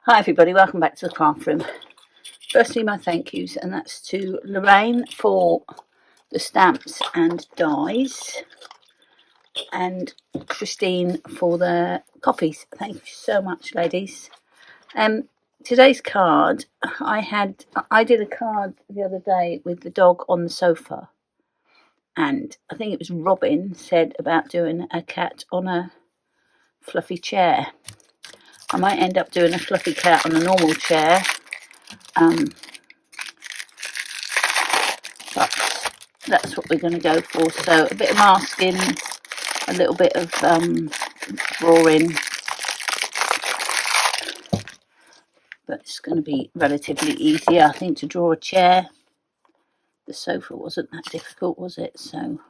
Hi everybody, welcome back to the craft room. Firstly, my thank yous, and that's to Lorraine for the stamps and dies, and Christine for the copies. Thank you so much, ladies. Today's card, I did a card the other day with the dog on the sofa, and I think it was Robin said about doing a cat on a fluffy chair. I might end up doing a fluffy cat on a normal chair, but that's what we're going to go for. So a bit of masking, a little bit of drawing, but it's going to be relatively easy, I think, to draw a chair. The sofa wasn't that difficult, was it? So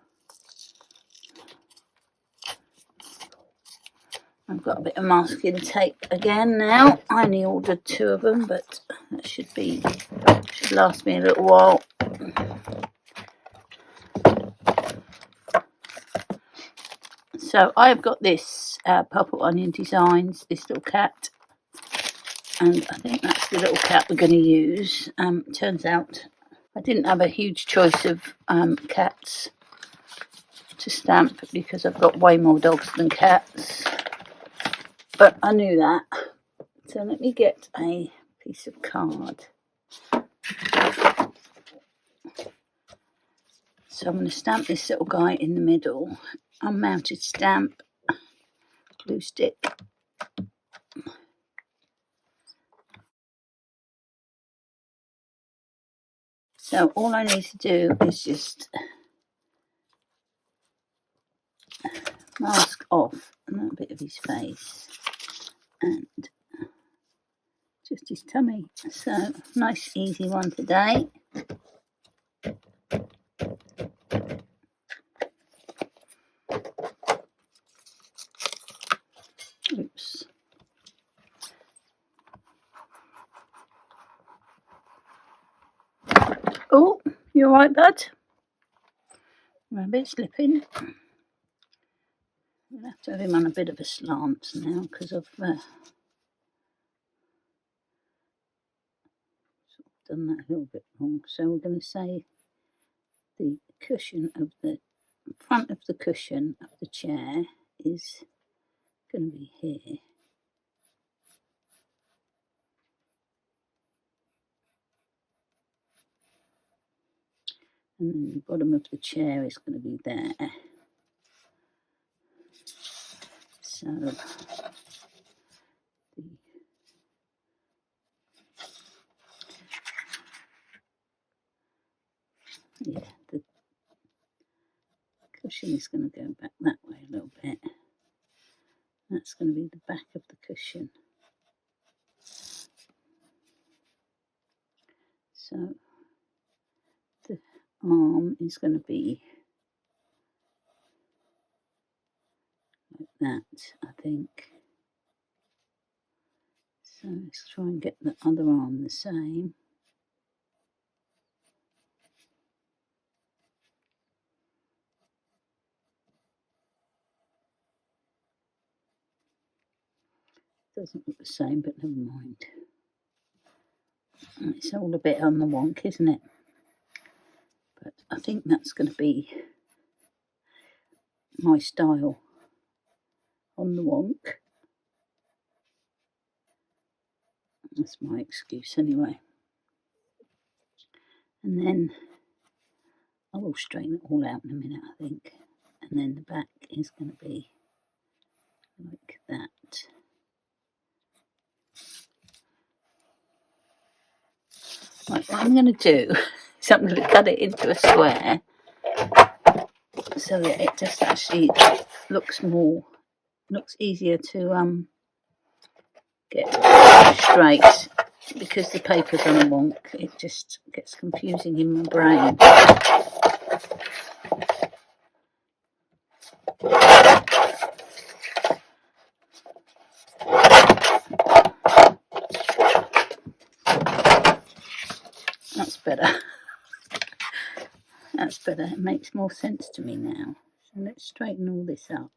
I've got a bit of masking tape again now. I only ordered 2 of them, but that should last me a little while. So I've got this Purple Onion Designs, this little cat, and I think that's the little cat we're going to use. Turns out I didn't have a huge choice of cats to stamp because I've got way more dogs than cats, but I knew that. So let me get a piece of card. So I'm going to stamp this little guy in the middle. Unmounted stamp, glue stick. So all I need to do is just mask off a little bit of his face and just his tummy. So nice easy one today. Oops. Oh, you alright, bud? Rabbit slipping. I'll have to have him on a bit of a slant now because I've done that a little bit wrong. So we're going to say the cushion of the front of the cushion of the chair is going to be here. And then the bottom of the chair is going to be there. So the cushion is going to go back that way a little bit. That's going to be the back of the cushion. So the arm is going to be like that, I think. So let's try and get the other arm the same. Doesn't look the same, but never mind. It's all a bit on the wonk, isn't it? But I think that's going to be my style on the wonk. That's my excuse anyway. And then I will straighten it all out in a minute, I think. And then the back is going to be like that. Right, what I'm going to do is I'm going to cut it into a square so that it just actually looks easier to get straight, because the paper's on a wonk. It just gets confusing in my brain. That's better. That's better. It makes more sense to me now. So let's straighten all this up.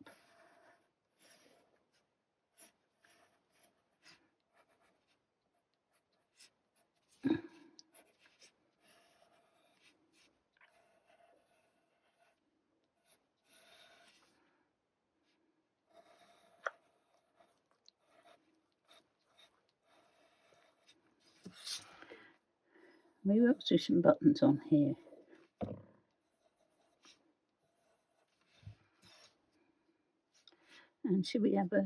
Maybe we'll do some buttons on here. And should we have a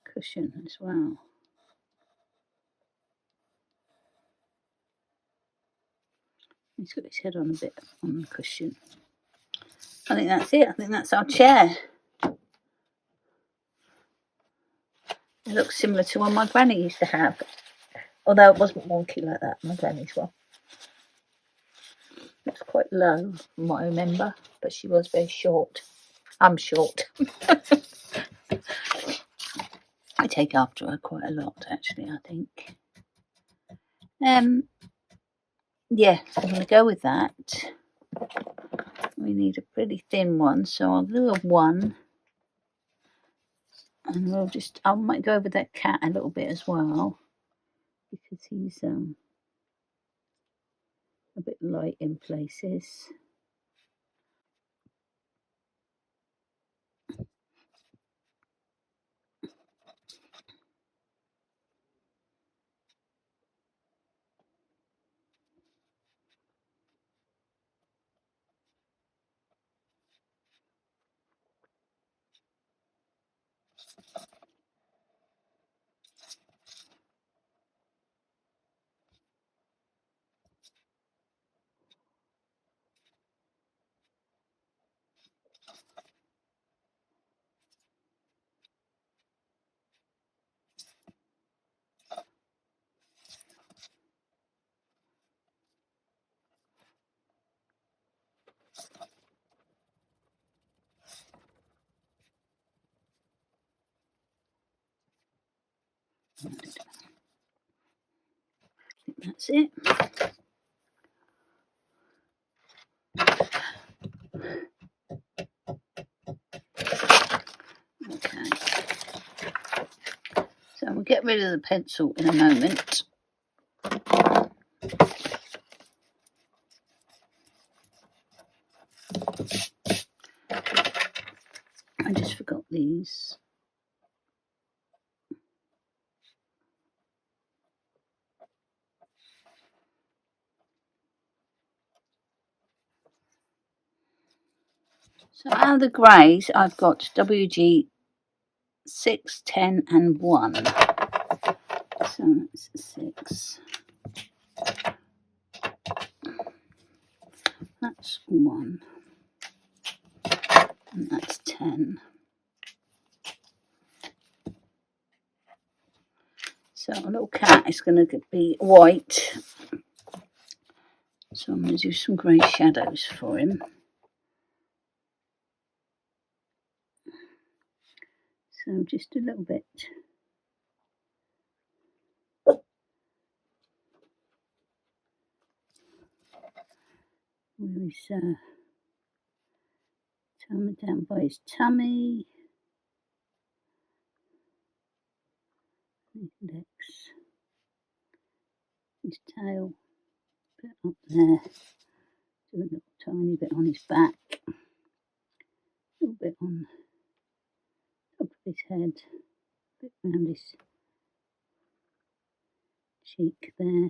cushion as well? He's got his head on a bit on the cushion. I think that's it. I think that's our chair. It looks similar to one my granny used to have. Although it wasn't wonky like that, my granny's one. It's quite low from what I remember, but she was very short. I'm short. I take after her quite a lot, actually, I think. Yeah, I'm going to go with that. We need a pretty thin one, so I'll do a 1. And we'll just, I might go over that cat a little bit as well, because he's a bit light in places. That's it. Okay. So we'll get rid of the pencil in a moment. I just forgot these. So out of the greys, I've got WG 6, 10 and 1. So that's 6. That's 1. And that's 10. So a little cat is going to be white. So I'm going to do some grey shadows for him. So just a little bit. Where is down by his tummy. His legs. His tail. Bit up there. Do a little tiny bit on his back. A little bit on top of his head. A bit around his cheek there.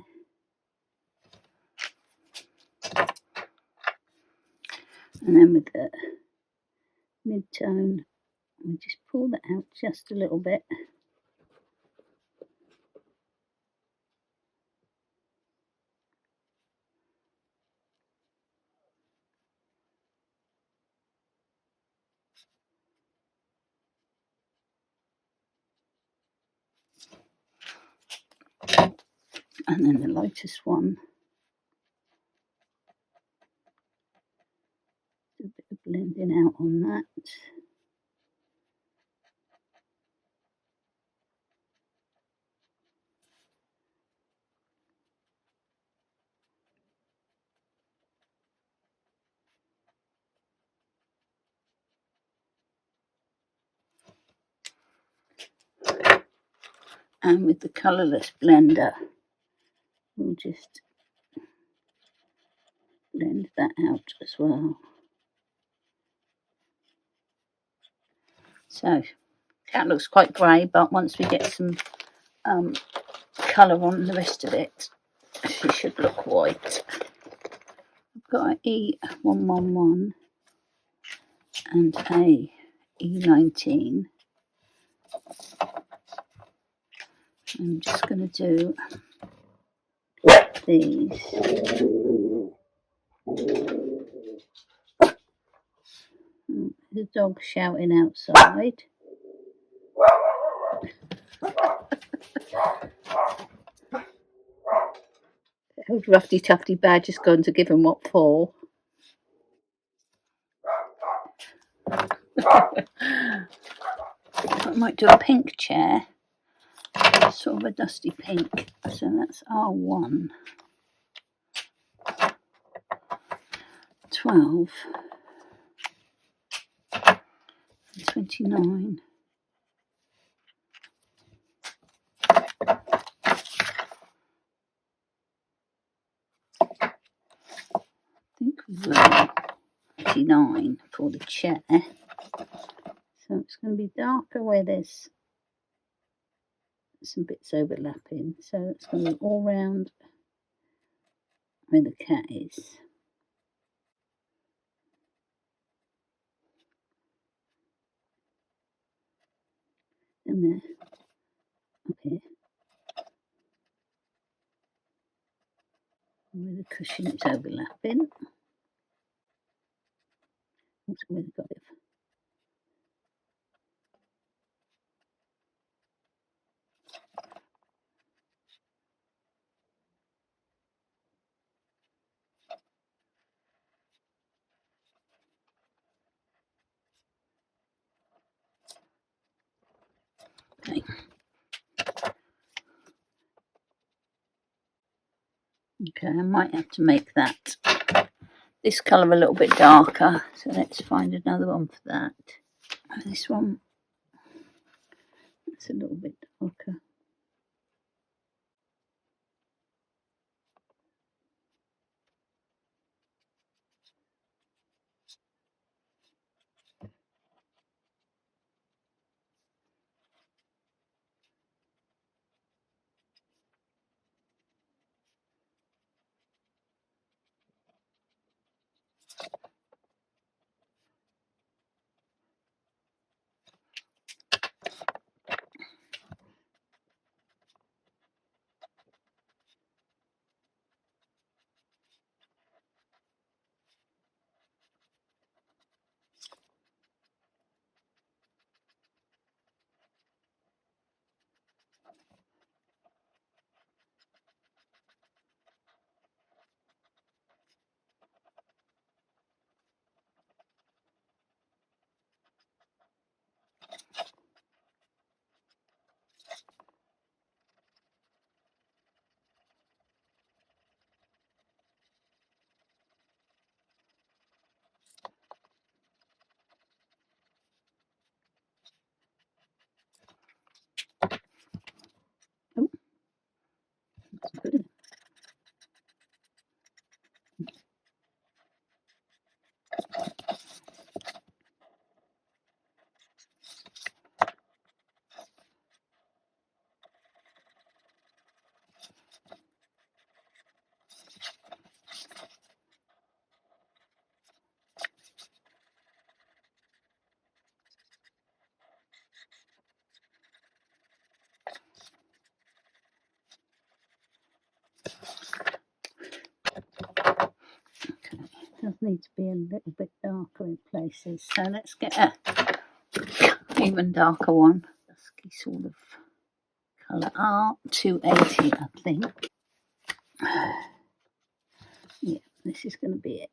And then with the mid-tone, we just pull that out just a little bit. And then the lightest one. Do a bit of blending out on that. And with the colourless blender, we'll just blend that out as well. So that looks quite grey, but once we get some colour on the rest of it, she should look white. I've got an E111 and a E19. I'm just going to do these. The dog shouting outside. Old Ruffy Tufty Badge has gone to give him what for. I might do a pink chair, sort of a dusty pink. So that's R1, 12, 29. I think we will 89 for the chair. So it's going to be darker where there's some bits overlapping. So it's going to be all round where the cat is. And there. Okay. Where the cushion is overlapping. That's where the got it. Okay. Okay, I might have to make this colour a little bit darker. So let's find another one for that. And this one, it's a little bit darker. Oh, that's good. Okay, it does need to be a little bit darker in places. So let's get a even darker one. Dusky sort of colour. R280, I think. Yeah, this is going to be it.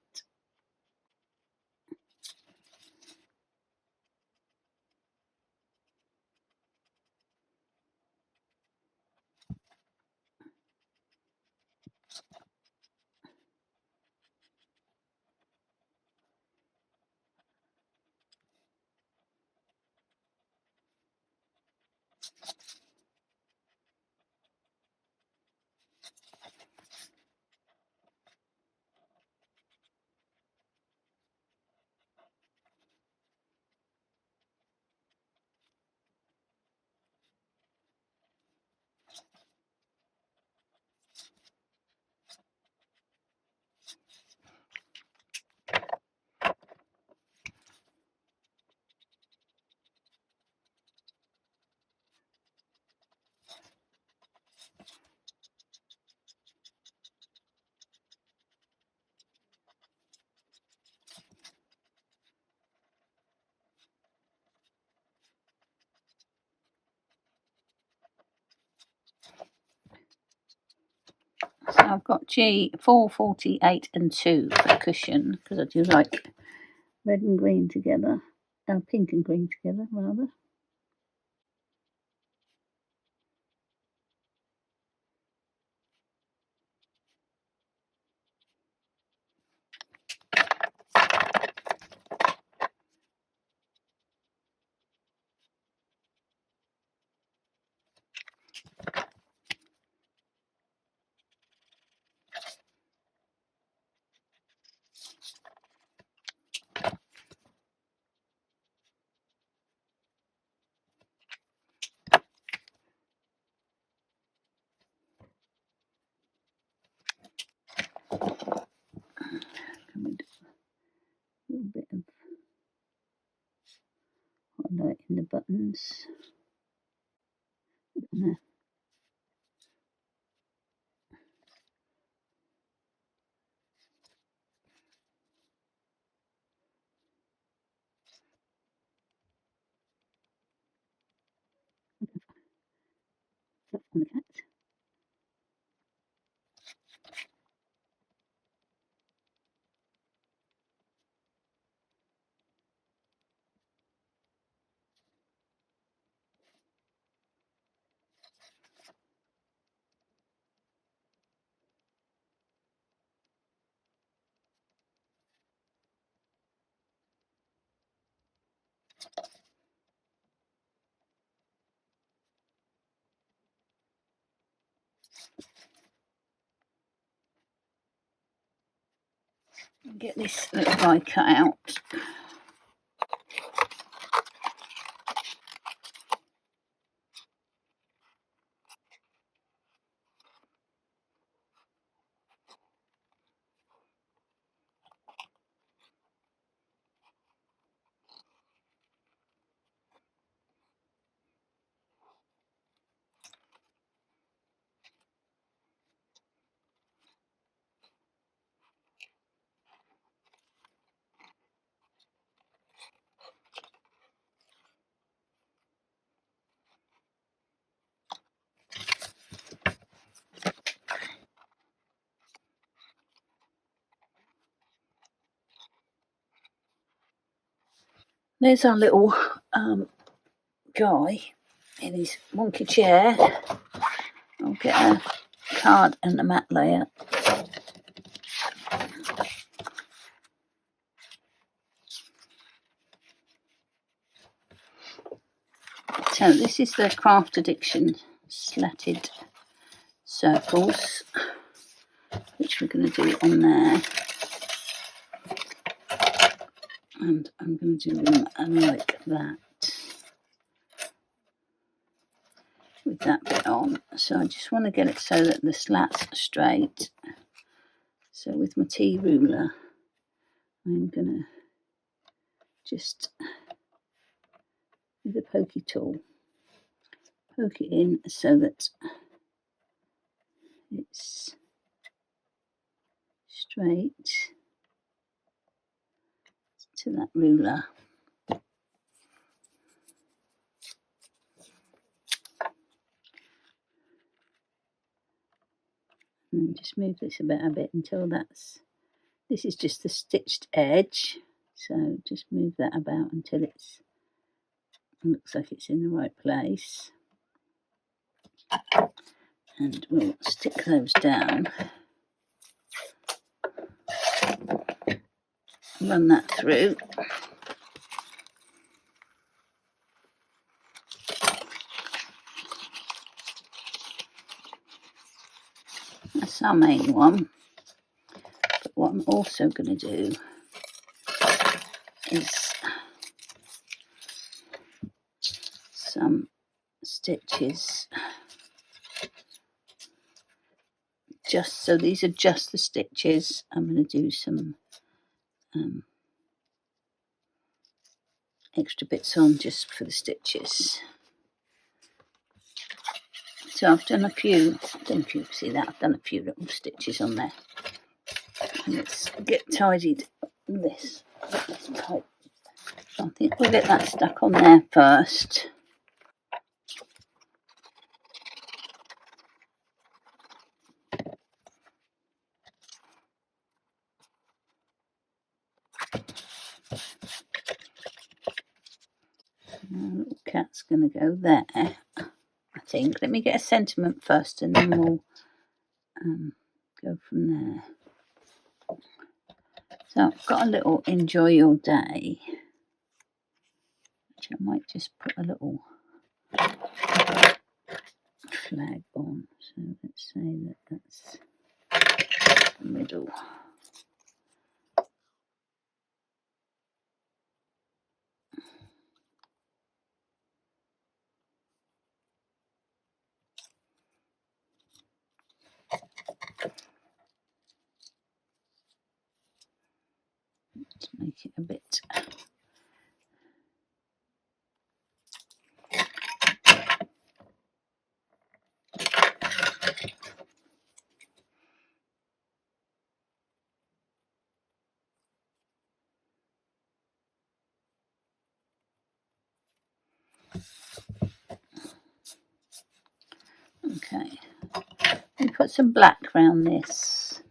I've got G4, 48 and 2 for cushion, because I do like red and green together, pink and green together rather. A little bit of highlight in the buttons. There. On the cat. Get this little guy cut out. There's our little guy in his wonky chair. I'll get a card and a mat layer. So this is the Craft Addiction slatted circles, which we're going to do on there. And I'm going to do them like that, with that bit on. So I just want to get it so that the slats are straight. So with my T ruler, I'm going to just, with a pokey tool, poke it in so that it's straight to that ruler. And then just move this about a bit until this is just the stitched edge. So just move that about until it looks like it's in the right place. And we'll stick those down. Run that through. That's our main one. But what I'm also going to do is some stitches. So these are just the stitches. I'm going to do some extra bits on just for the stitches. So I've done a few, I don't know if you can see that, I've done a few little stitches on there. And let's get tidied this. I think we'll get that stuck on there first. going to go there, I think. Let me get a sentiment first and then we'll go from there. So I've got a little enjoy your day, which I might just put a little flag on. So let's say that that's the middle. Let's make it a bit. Okay, we put some black around this.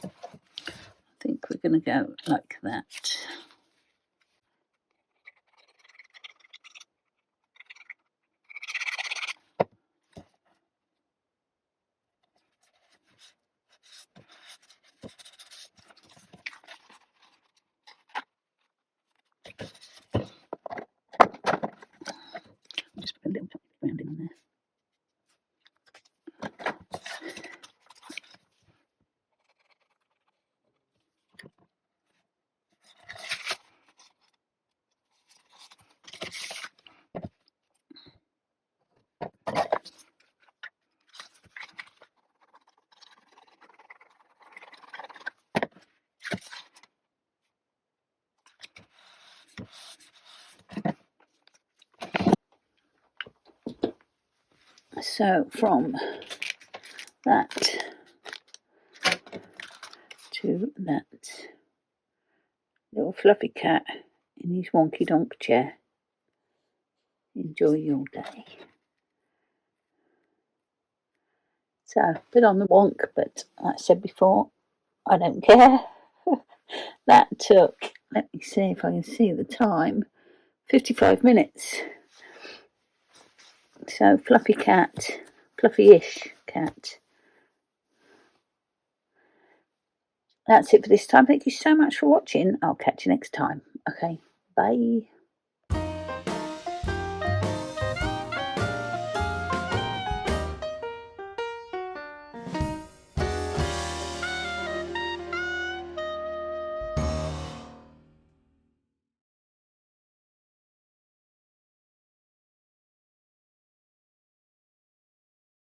I think we're going to go like that. Just put a little round in there. So from that to that little fluffy cat in his wonky donk chair. Enjoy your day. So a bit on the wonk, but like I said before, I don't care. That took, let me see if I can see the time, 55 minutes. So fluffy cat, fluffy-ish cat. That's it for this time. Thank you so much for watching. I'll catch you next time. Okay, bye.